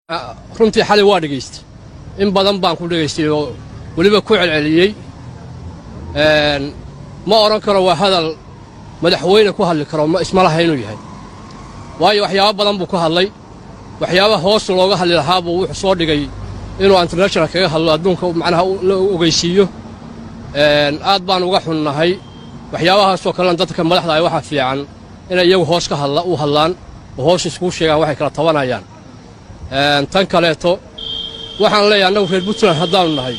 runtii xalay waa dhageystay in badan baan ku dhageystay oo waliba ku celceliyay ma oran karo waa hadal madaxweyne ku hadli karo ma isma laha inuu yahay waayo waxyaabo badan buu ku hadlay waxyaabo hoos looga hadli lahaa buu wuxuu soo dhigay inuu international kaga hadlo adduunka macnaha la ogeysiiyo aad baan uga xunnahay waxyaabahaas oo kale dadka madaxda ay waxa fiican inay iyagu hoos ka hadlaan oo hoos isku sheegaan waxay kala tabanayaan tan kaleeto waxaan leeyahay annagu reer Puntland haddaanu nahay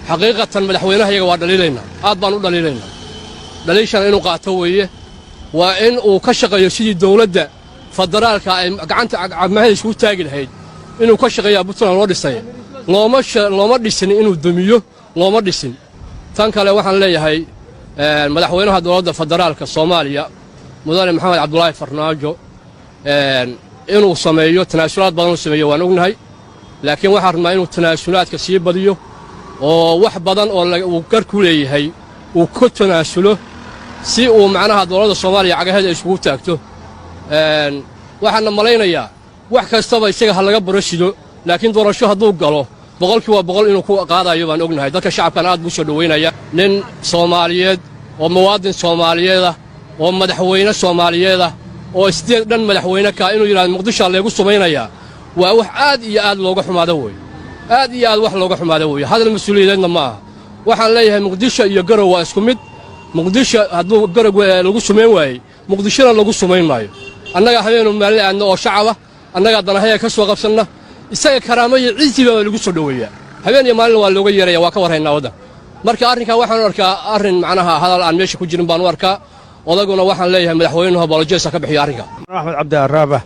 xaqiiqatan madaxweynaha iyaga waa dhaliilaynaa aad baan u dhaliilaynaa dhaliishan inuu qaato weeye waa in uu ka shaqeeyo sidii dawladda federaalka ay gacanta cagmaha isku taagi lahayd inuu ka shaqeeyo Puntland loo dhisay looma dhisin inuu dumiyo looma dhisin tan kale waxaan leeyahay madaxweynaha dawladda federaalka Soomaaliya mudane Maxamed Cabdullaahi Farmaajo inuu sameeyo tanaasulaad badan u sameeyo waan ognahay laakiin waxa rabnaa inuu tanaasulaadka sii badiyo oo wax badan oo uu gar ku leeyahay uu ku tanaasulo si uu macnaha dawladda Soomaaliya cagaheeda isugu taagto waxaan malaynayaa wax kastaba isaga laga barashido laakiin doorasho hadduu galo boqolkiiba boqol inuu ku qaadayo baan ognahay dadka shacabkan aad buu soo dhaweynaya nin Soomaaliyeed oo muwaadin Soomaaliyeed ah oo madaxweyne Soomaaliyeed ah oo isdeed dhan madaxweyne ka inuu yiraahdo Muqdisho lagu sameeynaya waa wax aad iyo aad looga xumaado way aad iyo aad wax looga xumaado way hadal mas'uuliyadeedna ma aha waxaan leeyahay Muqdisho iyo Garowe waa isku mid Muqdisho hadduu Garowe lagu sameyn waayay Muqdishona lagu sameyn maayo annaga habeenu maalin aadna oo shacab ah annaga danahay ka soo qabsanna isaga karaamo iyo ciisiba lagu soo dhaweeyaa habeen iyo maalin waa looga yeeray waa ka warhaynaa wada marka arrinka waxaan arkaa arrin macnaha hadal aan meesha ku jirin baan u arkaa odaguna waxaan leeyahay madaxweynuhu bolojeesa ka bixiyo arrinka Axmed Cabdi Araaba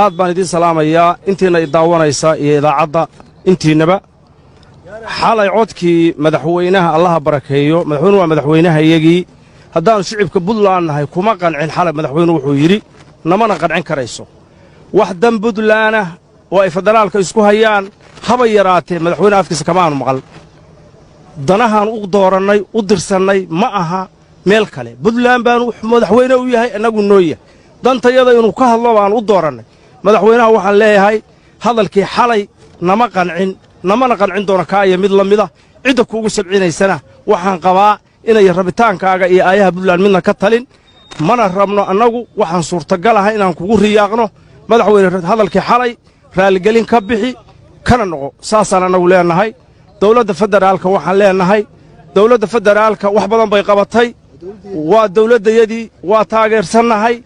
aad baan idin salaamayaa intiina daawanaysa iyo idaacadda intiinaba xalay codkii madaxweynaha Allah barakeeyo madaxweynuhu waa madaxweynaha iyagii haddaan shicibka Puntland nahay kuma qancin xalay madaxweynuhu wuxuu yiri namana qancin karayso wax dan Puntland oo ay federaalka isku hayaan haba yaraatee madaxweynaha afkiisa kama aanu maqal danahan u doorannay u dirsannay ma aha meel kale Puntland baan madaxweyne u yahay anagu nooya dantayada inuu ka hadlo baan u doorannay madaxweynaha waxaan leeyahay hadalkii xalay nama qancin doona kaaya mid la mida cidda kuugu sabcinaysana waxaan qabaa inay rabitaankaaga iyo aayaha Puntland midna ka talin mana rabno annagu waxaan suurtagal ahay inaan kugu riyaaqno madaxweyne hadalkii xalay raaligelin ka bixi kana noqo saasaan annagu leenahay dawladda federaalka waxaan leenahay dawladda federaalka wax badan bay qabatay waa dawladdayadii waa taageersannahay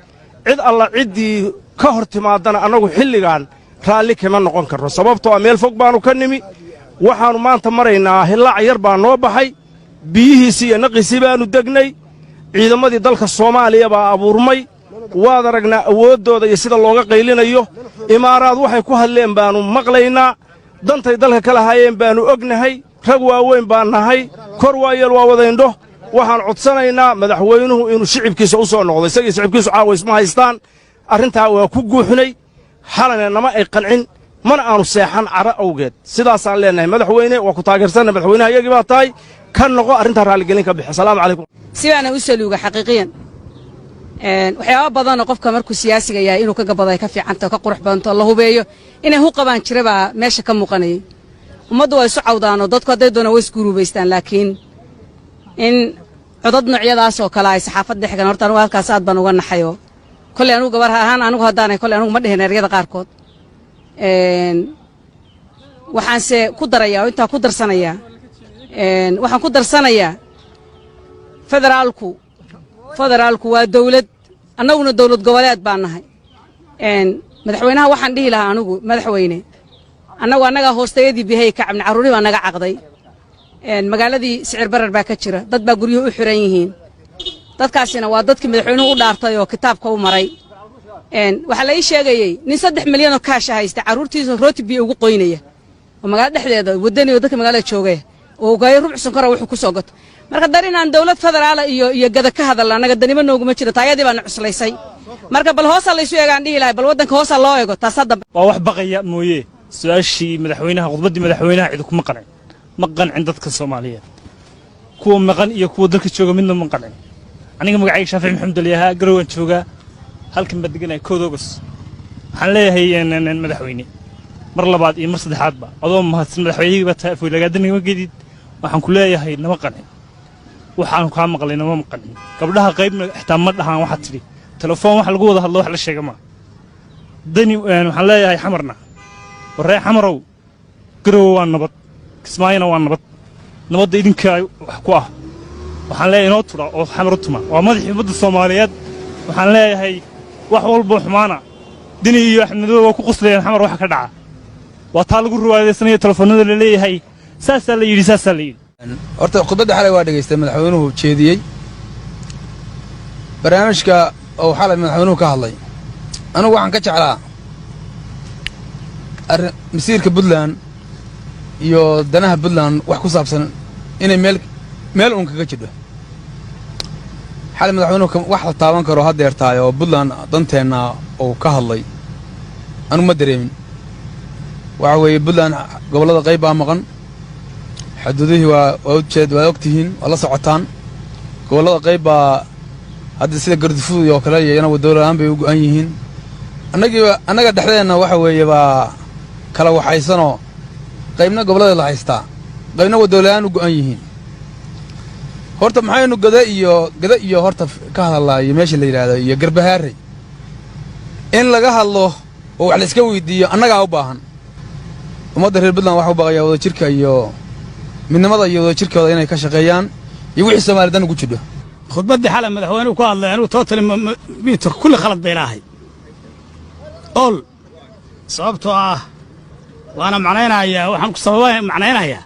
cid alla ciddii ka hor timaadana annagu xilligaan raalli kama noqon karno sababtoo ah meel fog baannu ka nimi waxaannu maanta maraynaa hillaac yar baa noo baxay biyihiisii iyo naqiisii baannu degnay ciidamadii dalka Soomaaliya baa abuurmay waad aragnaa awooddooda iyo sida looga qaylinayo imaaraad waxay ku hadleen baannu maqlaynaa dantay dalka kala hayeen baannu ognahay rag waaweyn baan nahay kor waayeel waa wadaindho waxaan codsanaynaa madaxweynuhu inuu shicibkiisa u soo noqdo isagii shicibkiisu caawa isma haystaan arrintaa waa ku guuxnay xalana nama ay qancin mana aanu seexan cara awgeed sidaasaan leenahay madaxweyne waa ku taageersanay madaxweynaha iyagii baa tahay ka noqo arrintaa raaligelin ka bixi salaamu calaykum si baana u saluuga xaqiiqiyan waxyaabo badan oo qofka markuu siyaasiga yahay inuu ka gabaday ka fiicanta ka qurux badanto la hubeeyo inay hu qabaan jiraba meesha ka muuqanayay ummaddu way isu cawdaan oo dadku hadday doonaan way isku ruubaystaan laakiin in codad noocyadaas oo kale ay saxaafadda xigan horta anigu halkaas aad baan uga naxayo kolay anigu gabar ahaan anigu haddaanay kolay anigu ma dhihin erayada qaarkood waxaanse ku darayaa oo intaa ku darsanayaa waxaan ku darsanayaa federaalku waa dawlad annaguna dawlad goboleed baan nahay madaxweynaha waxaan dhihi lahaa anigu madaxweyne annaga hoostayadii bihay ka cabni carruuri baa naga caqday magaaladii sicir barar baa ka jira dad baa guryuhu u xiran yihiin dadkaasina waa dadkii madaxweynuhu u dhaartay oo kitaabka u maray waxaa la ii sheegayey nin 3 milyan oo kaash haysta carruurtiisa rooti biyo ugu qoynaya oo magaalada dhexdeeda wadani oo dadka magaalada joogay oo gaay rubcsan kara wuxuu ku soo gato marka dar inaan dawlad federaal iyo gada ka hadalna anaga danimo nooguma jiro taayadii baan cuslaysay marka bal hoosa la isu eegaan dhihi lahay bal wadanka hoosa loo eego taas hadda waa wax baqaya mooyee su'aashii madaxweynaha khudbadii madaxweynaha cid kuma qancin dadka Soomaaliyeed kuwa maqan iyo kuwa dalka jooga midna ma qancin aniga magacayga Shaafici Maxamed Aliyaha Garowe jooga halkan badganaay Koodogos waxaan leeyahay madaxweyne mar labaad iyo mar saddexaadba adoo mahadsan madaxweynihii baa taafooy lagaadaniga gedid waxaan ku leeyahay nama qancin waxaan kaa maqlay nama qancin gabdhaha qaybna xitaa ma dhahaan waxaad tidhi telefoon wax lagu wada hadlo wax la sheega ma dani waxaan leeyahay xamarna warree xamarow garowe waa nabad kismaayona waa nabadda idinkaa wax ku ah waxaan leeyahay inoo tudha oo xamar u tuma waa madaxii ummadda soomaaliyeed waxaan leeyahay wax walboo xumaana dini iyo axmedoobe waa ku qoslayaan xamar waxa ka dhaca waa taa lagu riwaayadaysanayo telefoonnada la leeyahay saasaa la yidhi horta khudbadda xalay waa dhegaystay madaxweynuhu jeediyey barnaamijka oo xalay madaxweynuhu ka hadlay anigu waxaan ka jeclaa masiirka Puntland iyo danaha Puntland wax ku saabsan inay meel uun kaga jidho xalay madaxweynuhu wax la taaban karo haddeertaay oo Puntland danteena oo ka hadlay anu ma dareemin waxa weeye Puntland gobolada qayb baa maqan xuduudihii waa ogtihiin waa la socotaan gobolada qayb baa hadda sida Gardafuud iyo kale iyana wadoolaan bay u go'an yihiin annaga dhexdeena waxa weeye baa kala waxaysanoo qaybna gobolada la haystaa qaybna wadoolaan u go'an yihiin horta maxaynu gada iyo horta ka hadalaayo meesha la yiraahdo iyo Garbahaare in laga hadlo oo wax la iska weydiiyo annaga u baahan ummadda reer Puntland waxa u baqaya wada jirka iyo midnimada iyo wada jirkooda inay ka shaqeeyaan iyo wixii Soomaalidan ugu jidho khudbadda xalay madaxweynuhu ku hadlay anigu total mitir kulli khalad bay ilaahay ol sababtoo ah waana macnaynayaa waxaan ku sababay macnaynayaa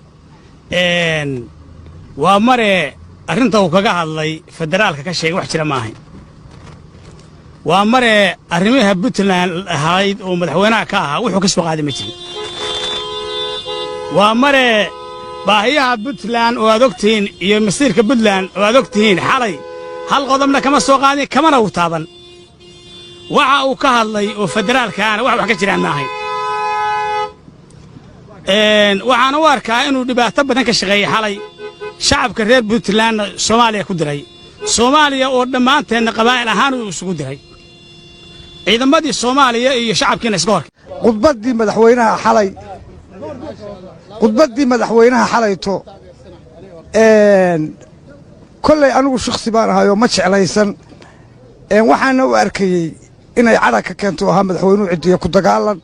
waa mare arrinta uu kaga hadlay federaalka ka sheegay wax jira ma ahayn waa mare arrimaha Puntland ahayd oo madaxweynaha ka ahaa wuxuu ka soo qaaday ma jirin waa mare baahiyaha Puntland oo aad ogtihiin iyo masiirka Puntland oo aad ogtihiin xalay hal qodobna kama soo qaadin kamana u taaban waxa uu ka hadlay oo federaalkaana wax ka jiraan ma ahayn waxaan u arkaa inuu dhibaato badan ka shaqeeyay xalay shacabka reer Puntland Soomaaliya ku diray Soomaaliya oo dhammaanteedna qabaa'il ahaan uu isugu diray ciidamadii Soomaaliya iyo shacabkiina iska hor khudbaddii madaxweynaha xalayto kolley anigu shakhsi baan ahayoo ma jeclaysan waxaana u arkayey inay cadha ka keento ahaa madaxweynuhu ciddiya ku dagaalan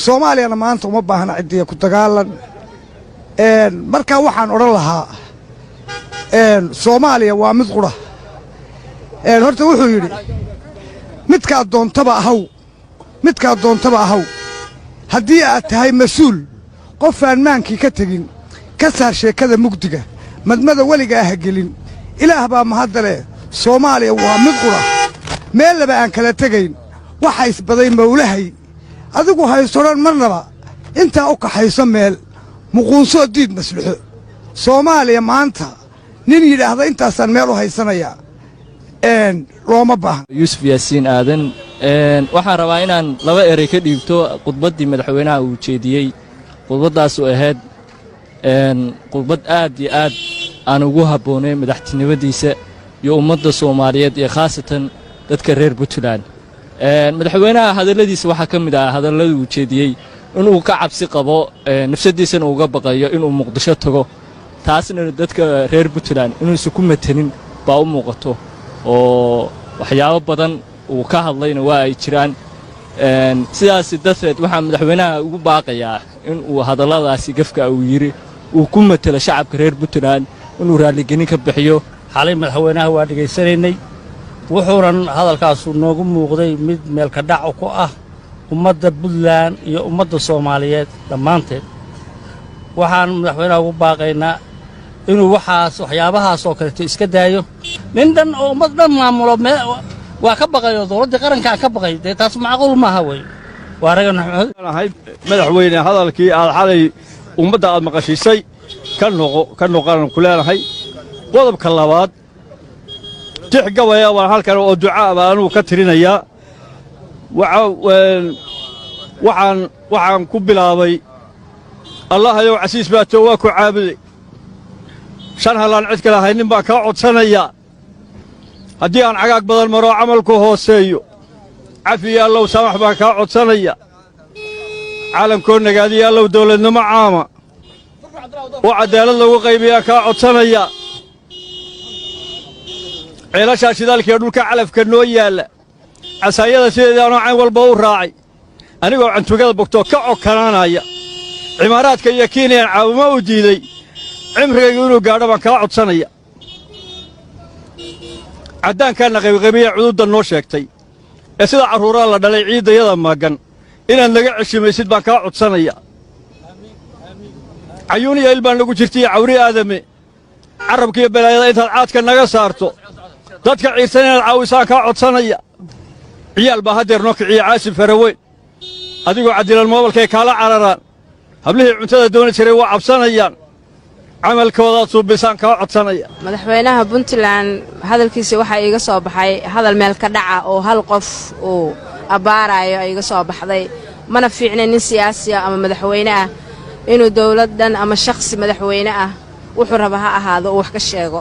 Soomaaliyana maanta uma baahna ciddiya ku dagaalan markaa waxaan odhan lahaa Soomaaliya waa mid qura horta wuxuu yidhi midkaad doontaba ahaw haddii aad tahay mas-uul qof aan maankii ka tegin ka saar sheekada mugdiga madmada weligaa ha gelin ilaah baa mahadda leh Soomaaliya waa mid qura meel laba aan kala tegayn waxa isbaday mawlahay adigu haysoran marnaba intaa u kaxayso meel muquunsoo diid maslixo Soomaaliya maanta nin yidhaahda intaasaan meel u haysanayaa looma baahan Yuusuf Yaasiin Aadan waxaan rabaa inaan laba eray ka dhiibto khudbaddii madaxweynaha uu jeediyey khudbaddaas oo ahayd khudbad aad iyo aad aan ugu habboonay madaxtinimadiisa iyo ummadda Soomaaliyeed iyo khaasatan dadka reer Puntland madaxweynaha hadalladiisa waxaa ka mid ah hadalladii uu jeediyey inuu ka cabsi qabo nafsadiisana uga baqayo inuu Muqdisho tago taasna dadka reer Puntland inuusan ku matanin baa u muuqato oo waxyaabo badan uu ka hadlayna waa ay jiraan sidaas dadreed waxaa madaxweynaha ugu baaqayaa in uu hadalladaasi gafka uu yiri uu ku matalo shacabka reer Puntland inuu raaligelin ka bixiyo xalay madaxweynaha waa dhageysanaynay wuxuunan hadalkaas noogu muuqday mid meel ka dhac ku ah ummadda Puntland iyo ummadda Soomaaliyeed dhammaanteed waxaan madaxweynaha ugu baaqaynaa inuu waxyaabahaas oo kale iska daayo nin dhan oo ummad dhan maamulo waa ka baqayo dawladda qaranka ka baqay taas macquul maaha way waa ragan madaxweyne hadalkii aad xalay ummadda aad maqashiisay ka noqon ku leenahay qodobka labaad tix gabaya waa halkan oo ducaa baan uu ka tirinayaa waxaan ku bilaabay Allah ayow casiis baa too waa ku caabuday shan halaan cid kale haynin baa kaa codsanaya haddii aan cagaag badan maro camalku hooseeyo cafiya allow samax baa kaa codsanaya caalamkoo nagaadiyaalow dawladnimo caama oo cadaalad lagu qaybiyaa kaa codsanaya ceelashaa shidaalkiiyo dhulka calafka noo yaalla casaayada sideedaanoo cayn walba u raacay anigoo cantugada bogtoo ka cokanaanaya cimaaraadka iyo kiiniyaan caawimo u diiday cimrigaygu inuu gaadho baan kaa codsanaya caddaankaanna qaybqabiya cududda noo sheegtay ee sida carruuraa la dhalay ciiddayada maaggan inaad naga ceshimaysid baan kaa codsanaya cayuun iyo il baan nagu jirtaiyo cawri aadame carrabkiiyo balaayada intaad caadka naga saarto dadka ciidsan inaad caawisaan kaa codsanaya ciyaal baa haddeer noo kiciya caasib faraweyn adigoo caddilan moobalkay kaala cararaan hablihii cuntada dooni jiray waa cabsanayaan camalkoodaad suubisaan kaa codsanaya madaxweynaha puntland hadalkiisii waxaa iiga soo baxay hadal meel ka dhaca oo hal qof uu abbaaraayo iiga soo baxday mana fiicna nin siyaasi ah ama madaxweyne ah inuu dawladdan ama shakhsi madaxweyne ah wuxuu raba ha ahaado uu wax ka sheego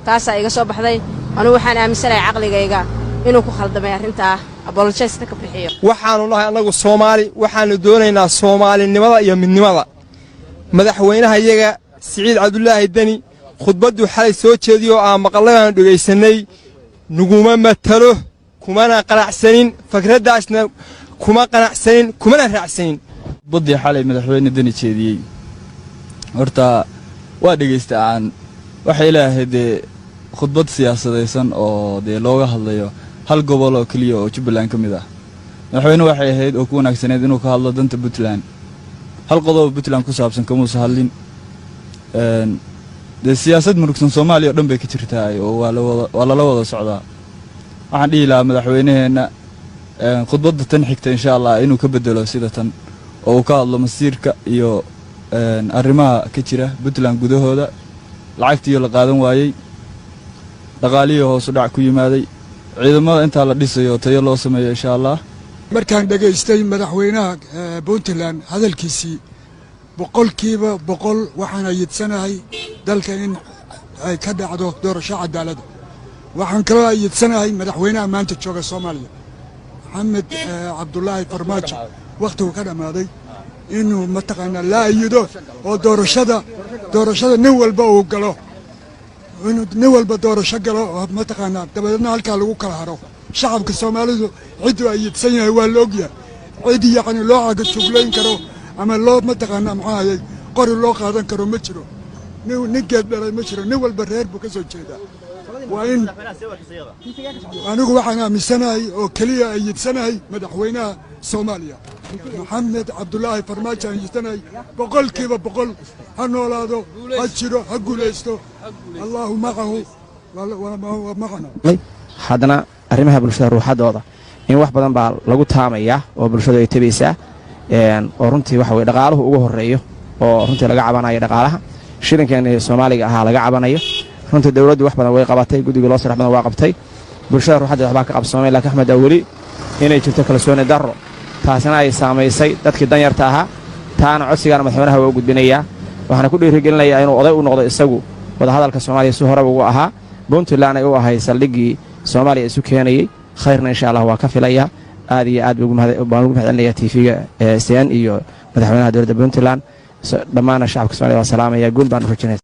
taasaa iiga soo baxday anugu waxaan aaminsanahay caqligayga inuu ku khaldamay arrintaa abolojaysta ka bixiyo waxaannu nahay annagu soomaali waxaannu doonaynaa soomaalinimada iyo midnimada madaxweynaha iyaga siciid cabdulaahi deni khudbadduu xalay soo jeediyoo aan maqallay aanu dhegaysannay nuguma matalo kumana qanacsanin fakraddaasna kuma qanacsanin kumana raacsanin khudbaddii xalay madaxweyne deni jeediyey horta waa dhegaysta aan waxay ilaahay dee khudbad siyaasadaysan oo dee looga hadlayo hal gobol oo keliya oo jubbaland ka mid ah madaxweyne waxay ahayd oo ku wanaagsaneed inuu ka hadlo danta puntland hal qodob oo puntland ku saabsan kamuusa hadlin dee siyaasad murugsan soomaaliya oo dhan bay ka jirtaa oo waa lala wada socdaa waxaan dhihi lahaa madaxweynaheenna khudbadda tan xigta insha allah inuu ka bedelo sida tan oo uu ka hadlo masiirka iyo arrimaha ka jira puntland gudahooda lacagtiiyo la qaadan waayey dhaqaalihii hoosu dhac ku yimaaday ciidamada intaa la dhisayo tayo loo sameeyo insha allah markaan dhegaystay madaxweynaha puntland hadalkiisii boqolkiiba boqol waxaan ayidsanahay dalka in ay ka dhacdo doorasho cadaalada waxaan kaloo ayidsanahay madaxweynaha maanta jooga soomaaliya maxamed cabdulaahi farmaajo wakhtigu ka dhammaaday inuu mataqaanaa la ayido oo doorashada nin walba uu galo inuu nin walba doorasho galo oo mataqaanaa dabadeedna halkaa lagu kala haro shacabka soomaalidu cidduu ayidsan yahay waa la ogyahay cid yacni loo cagatuglayn karo ama loo mataqaanaa maxaahayay qori loo qaadan karo ma jiro nin geed dhalay ma jiro nin walba reer buu ka soo jeedaa waa in anigu waxaan aaminsanahay oo keliya ayidsanahay madaxweynaha soomaaliya maxamed cabdulaahi farmaajo ayidsanahay boqolkiiba boqol ha noolaado ha jiro ha guulaysto allaahu macahu waa macana haddana arrimaha bulshada ruuxaddooda in wax badan baa lagu taamayaa oo bulshadu ay tabaysaa oo runtii waxa weye dhaqaaluhu ugu horreeyo oo runtii laga cabanayo dhaqaalaha shilinkan soomaaliga ahaa laga cabanayo runtii dawladdu wax badan way qabatay guddiga loo sarax badan waa qabtay bulshada ruuxaddeeda waxbaa ka qabsoomay laakiin axmed weli inay jirto kalsooni darro taasina ay saamaysay dadkii danyarta ahaa taana codsigaana madaxweynaha waa u gudbinayaa waxaana ku dhiirigelinayaa inuu oday u noqdo isagu wadahadalka soomaaliya si horeba ugu ahaa puntland ay u ahay saldhiggii soomaaliya isu keenayey khayrna insha allah waa ka filayaa aad iyo aad baan ugu mahadcelinayaa tv-ga sn iyo madaxweynaha dowladda puntland dhammaana shacabka somaaliya waa salaamaya guul baan u rajinaya